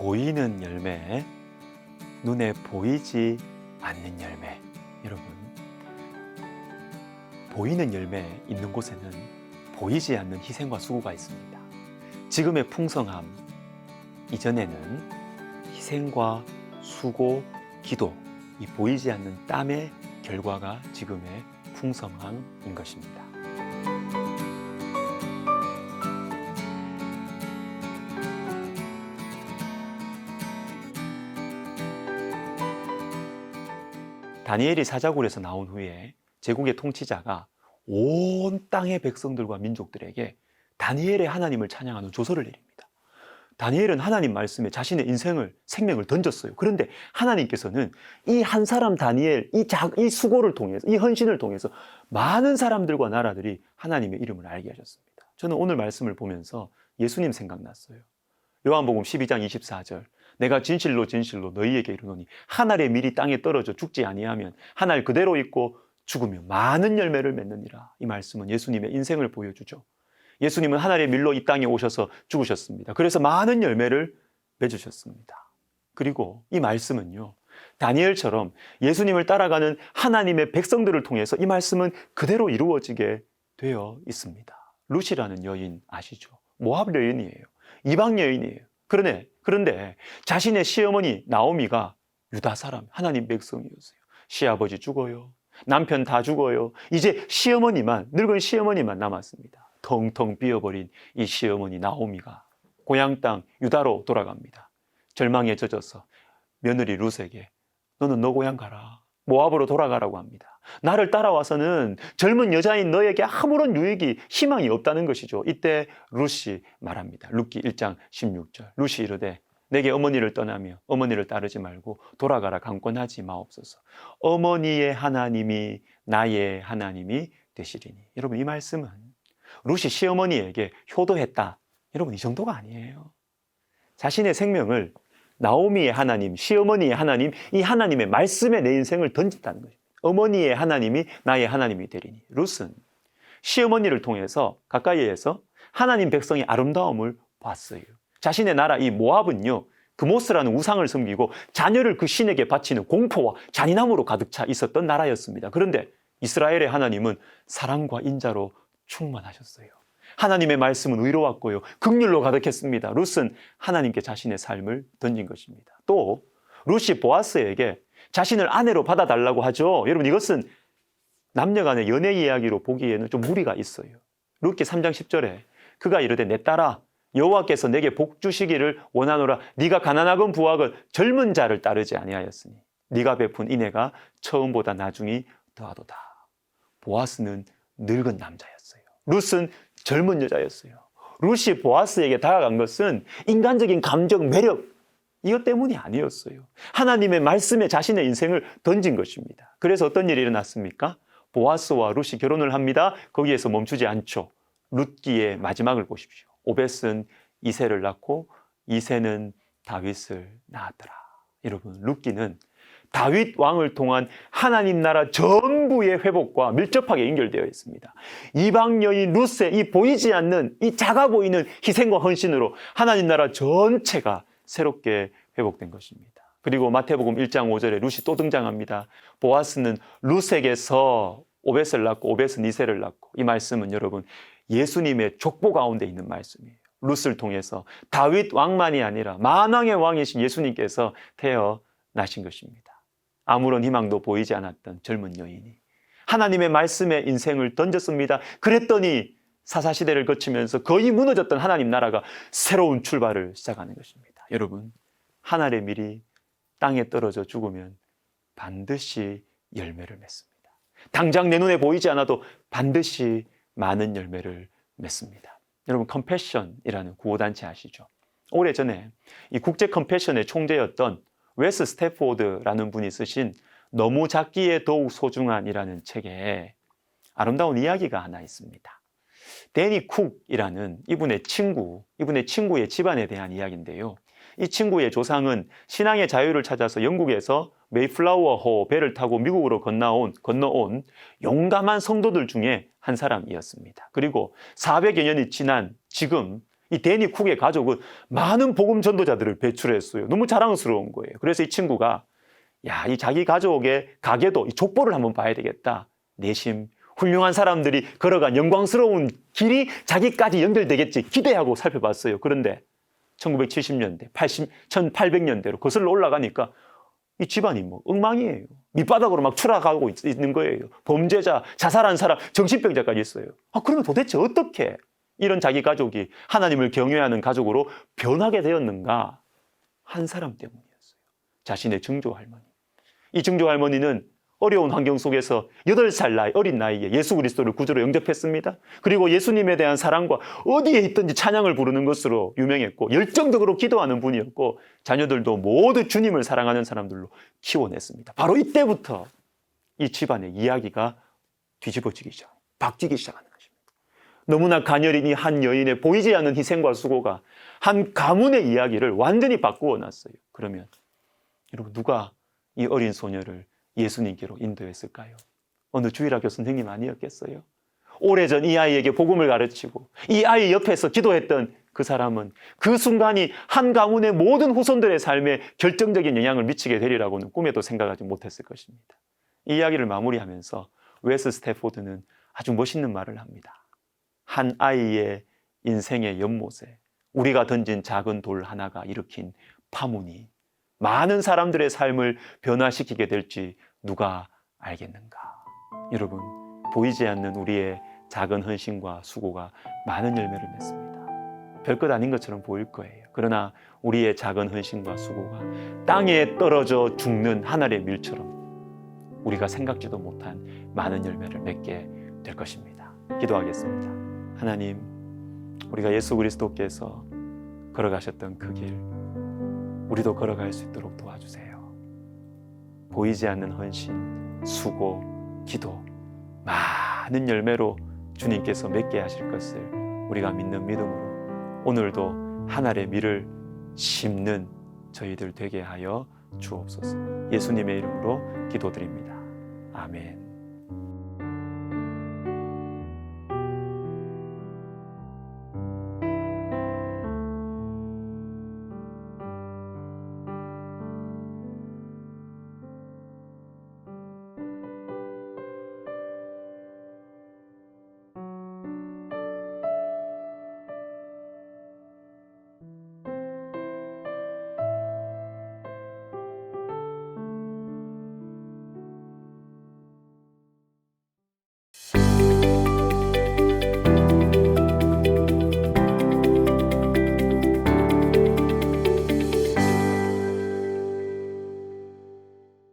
보이는 열매, 눈에 보이지 않는 열매. 여러분, 보이는 열매 있는 곳에는 보이지 않는 희생과 수고가 있습니다. 지금의 풍성함, 이전에는 희생과 수고, 기도, 이 보이지 않는 땀의 결과가 지금의 풍성함인 것입니다. 다니엘이 사자굴에서 나온 후에 제국의 통치자가 온 땅의 백성들과 민족들에게 다니엘의 하나님을 찬양하는 조서를 내립니다. 다니엘은 하나님 말씀에 자신의 생명을 던졌어요. 그런데 하나님께서는 이 한 사람 다니엘, 이 수고를 통해서, 이 헌신을 통해서 많은 사람들과 나라들이 하나님의 이름을 알게 하셨습니다. 저는 오늘 말씀을 보면서 예수님 생각났어요. 요한복음 12장 24절. 내가 진실로 진실로 너희에게 이르노니 한 알의 밀이 땅에 떨어져 죽지 아니하면 한 알 그대로 있고 죽으면 많은 열매를 맺느니라. 이 말씀은 예수님의 인생을 보여주죠. 예수님은 한 알의 밀로 이 땅에 오셔서 죽으셨습니다. 그래서 많은 열매를 맺으셨습니다. 그리고 이 말씀은요, 다니엘처럼 예수님을 따라가는 하나님의 백성들을 통해서 이 말씀은 그대로 이루어지게 되어 있습니다. 룻이라는 여인 아시죠? 모압 여인이에요. 이방 여인이에요. 그런데 자신의 시어머니 나오미가 유다 사람, 하나님 백성이었어요. 시아버지 죽어요. 남편 다 죽어요. 이제 늙은 시어머니만 남았습니다. 텅텅 비어버린 이 시어머니 나오미가 고향 땅 유다로 돌아갑니다. 절망에 젖어서 며느리 룻에게 너는 너 고향 가라. 모압으로 돌아가라고 합니다. 나를 따라와서는 젊은 여자인 너에게 아무런 유익이 희망이 없다는 것이죠. 이때 룻이 말합니다. 룻기 1장 16절. 룻이 이르되 내게 어머니를 떠나며 어머니를 따르지 말고 돌아가라 강권하지 마옵소서. 어머니의 하나님이 나의 하나님이 되시리니. 여러분, 이 말씀은 룻이 시어머니에게 효도했다. 여러분, 이 정도가 아니에요. 자신의 생명을 나오미의 하나님, 시어머니의 하나님, 이 하나님의 말씀에 내 인생을 던진다는 거예요. 어머니의 하나님이 나의 하나님이 되리니. 룻은 시어머니를 통해서 가까이에서 하나님 백성의 아름다움을 봤어요. 자신의 나라 이 모압은요, 그모스라는 우상을 섬기고 자녀를 그 신에게 바치는 공포와 잔인함으로 가득 차 있었던 나라였습니다. 그런데 이스라엘의 하나님은 사랑과 인자로 충만하셨어요. 하나님의 말씀은 의로웠고요, 긍휼로 가득했습니다. 룻은 하나님께 자신의 삶을 던진 것입니다. 또 룻이 보아스에게 자신을 아내로 받아달라고 하죠. 여러분, 이것은 남녀간의 연애 이야기로 보기에는 좀 무리가 있어요. 룻기 3장 10절에 그가 이르되 내 딸아 여호와께서 내게 복 주시기를 원하노라. 네가 가난하건 부하건 젊은 자를 따르지 아니하였으니 네가 베푼 인애가 처음보다 나중이 더하도다. 보아스는 늙은 남자였어요. 룻은 젊은 여자였어요. 룻이 보아스에게 다가간 것은 인간적인 감정, 매력, 이것 때문이 아니었어요. 하나님의 말씀에 자신의 인생을 던진 것입니다. 그래서 어떤 일이 일어났습니까? 보아스와 룻이 결혼을 합니다. 거기에서 멈추지 않죠. 룻기의 마지막을 보십시오. 오벳은 이새를 낳고 이새는 다윗을 낳았더라. 여러분, 룻기는 다윗 왕을 통한 하나님 나라 전부의 회복과 밀접하게 연결되어 있습니다. 이방 여인 룻의 이 보이지 않는, 이 작아 보이는 희생과 헌신으로 하나님 나라 전체가 새롭게 회복된 것입니다. 그리고 마태복음 1장 5절에 룻이 또 등장합니다. 보아스는 룻에게서 오벳을 낳고 오벳은 이새를 낳고. 이 말씀은 여러분 예수님의 족보 가운데 있는 말씀이에요. 룻을 통해서 다윗 왕만이 아니라 만왕의 왕이신 예수님께서 태어나신 것입니다. 아무런 희망도 보이지 않았던 젊은 여인이 하나님의 말씀에 인생을 던졌습니다. 그랬더니 사사시대를 거치면서 거의 무너졌던 하나님 나라가 새로운 출발을 시작하는 것입니다. 여러분, 한 알의 밀이 땅에 떨어져 죽으면 반드시 열매를 맺습니다. 당장 내 눈에 보이지 않아도 반드시 많은 열매를 맺습니다. 여러분, 컴패션이라는 구호단체 아시죠? 오래전에 이 국제 컴패션의 총재였던 웨스 스태포드라는 분이 쓰신 너무 작기에 더욱 소중한이라는 책에 아름다운 이야기가 하나 있습니다. 데니 쿡이라는 이분의 친구의 집안에 대한 이야기인데요. 이 친구의 조상은 신앙의 자유를 찾아서 영국에서 메이플라워호 배를 타고 미국으로 건너온 용감한 성도들 중에 한 사람이었습니다. 그리고 400여 년이 지난 지금 이 데니 쿡의 가족은 많은 복음 전도자들을 배출했어요. 너무 자랑스러운 거예요. 그래서 이 친구가 야, 이 자기 가족의 가게도 이 족보를 한번 봐야 되겠다. 내심 훌륭한 사람들이 걸어간 영광스러운 길이 자기까지 연결되겠지 기대하고 살펴봤어요. 그런데 1970년대, 1800년대로 거슬러 올라가니까 이 집안이 뭐 엉망이에요. 밑바닥으로 막 추락하고 있는 거예요. 범죄자, 자살한 사람, 정신병자까지 있어요. 그러면 도대체 어떻게 이런 자기 가족이 하나님을 경외하는 가족으로 변하게 되었는가? 한 사람 때문이었어요. 자신의 증조 할머니. 이 증조 할머니는 어려운 환경 속에서 8살 어린 나이에 예수 그리스도를 구주로 영접했습니다. 그리고 예수님에 대한 사랑과 어디에 있든지 찬양을 부르는 것으로 유명했고 열정적으로 기도하는 분이었고 자녀들도 모두 주님을 사랑하는 사람들로 키워냈습니다. 바로 이때부터 이 집안의 이야기가 바뀌기 시작하는 것입니다. 너무나 가녀린 이 한 여인의 보이지 않는 희생과 수고가 한 가문의 이야기를 완전히 바꾸어 놨어요. 그러면 여러분 누가 이 어린 소녀를 예수님께로 인도했을까요? 어느 주일학교 선생님 아니었겠어요? 오래전 이 아이에게 복음을 가르치고 이 아이 옆에서 기도했던 그 사람은 그 순간이 한 가문의 모든 후손들의 삶에 결정적인 영향을 미치게 되리라고는 꿈에도 생각하지 못했을 것입니다. 이 이야기를 마무리하면서 웨스 스태포드는 아주 멋있는 말을 합니다. 한 아이의 인생의 연못에 우리가 던진 작은 돌 하나가 일으킨 파문이 많은 사람들의 삶을 변화시키게 될지 누가 알겠는가? 여러분, 보이지 않는 우리의 작은 헌신과 수고가 많은 열매를 맺습니다. 별것 아닌 것처럼 보일 거예요. 그러나 우리의 작은 헌신과 수고가 땅에 떨어져 죽는 하늘의 밀처럼 우리가 생각지도 못한 많은 열매를 맺게 될 것입니다. 기도하겠습니다. 하나님, 우리가 예수 그리스도께서 걸어가셨던 그 길, 우리도 걸어갈 수 있도록 도와주세요. 보이지 않는 헌신, 수고, 기도, 많은 열매로 주님께서 맺게 하실 것을 우리가 믿는 믿음으로 오늘도 하늘의 밀을 심는 저희들 되게 하여 주옵소서. 예수님의 이름으로 기도드립니다. 아멘.